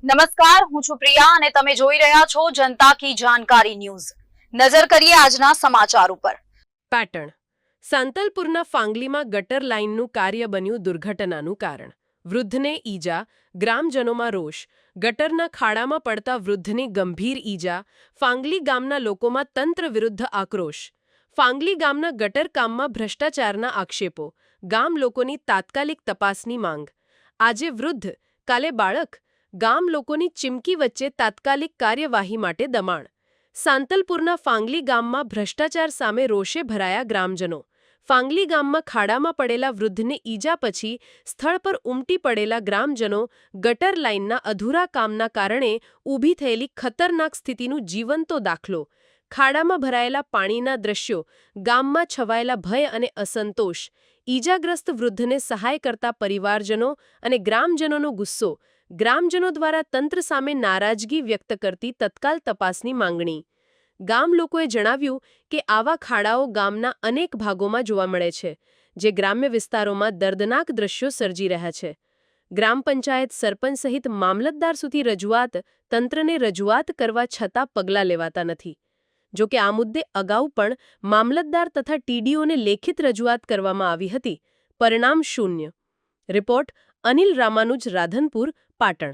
નમસ્કાર, હું છું પ્રિયા અને તમે જોઈ રહ્યા છો જનતા કી જાણકારી ન્યૂઝ। નજર કરીએ આજના સમાચાર ઉપર। પાટણ સાંતલપુરના ફાંગલીમાં ગટર લાઇનનું કાર્ય બન્યું દુર્ઘટનાનું કારણ। વૃદ્ધને ઈજા, ગ્રામજનોમાં રોષ। ગટરના ખાડામાં પડતા વૃદ્ધને ગંભીર ઈજા, ફાંગલી ગામના લોકોમાં તંત્ર વિરુદ્ધ આક્રોશ। ફાંગલી ગામના ગટર કામમાં ભ્રષ્ટાચારના આક્ષેપો, ગામ લોકોની તાત્કાલિક તપાસની માંગ। આજે વૃદ્ધ, કાલે બાળક, ગામ લોકોની ચીમકી વચ્ચે તાત્કાલિક કાર્યવાહી માટે દબાણ। સાંતલપુરના ફાંગલી ગામમાં ભ્રષ્ટાચાર સામે રોષે ભરાયા ગ્રામજનો। ફાંગલી ગામમાં ખાડામાં પડેલા વૃદ્ધને ઈજા પછી સ્થળ પર ઉમટી પડેલા ગ્રામજનો ગટર લાઇનના અધૂરા કામના કારણે ઊભી થયેલી ખતરનાક સ્થિતિનું જીવંતો દાખલો। ખાડામાં ભરાયેલા પાણીના દ્રશ્યો, ગામમાં છવાયેલા ભય અને અસંતોષ, ઈજાગ્રસ્ત વૃદ્ધને સહાય કરતા પરિવારજનો અને ગ્રામજનોનો ગુસ્સો, ગ્રામજનો દ્વારા તંત્ર સામે નારાજગી વ્યક્ત કરતી તત્કાલ તપાસની માંગણી। ગામ લોકોએ જણાવ્યું કે આવા ખાડાઓ ગામના અનેક ભાગોમાં જોવા મળે છે, જે ગ્રામ્ય વિસ્તારોમાં દર્દનાક દ્રશ્યો સર્જી રહ્યા છે। ગ્રામ પંચાયત, સરપંચ સહિત મામલતદાર સુધી રજૂઆત, તંત્રને રજૂઆત કરવા છતાં પગલાં લેવાતા નથી। જો કે આ મુદ્દે અગાઉ પણ મામલતદાર તથા ટીડીઓને લેખિત રજૂઆત કરવામાં આવી હતી, પરિણામ શૂન્ય। રિપોર્ટ અનિલ રામાનુજ, રાધનપુર, પાટણ।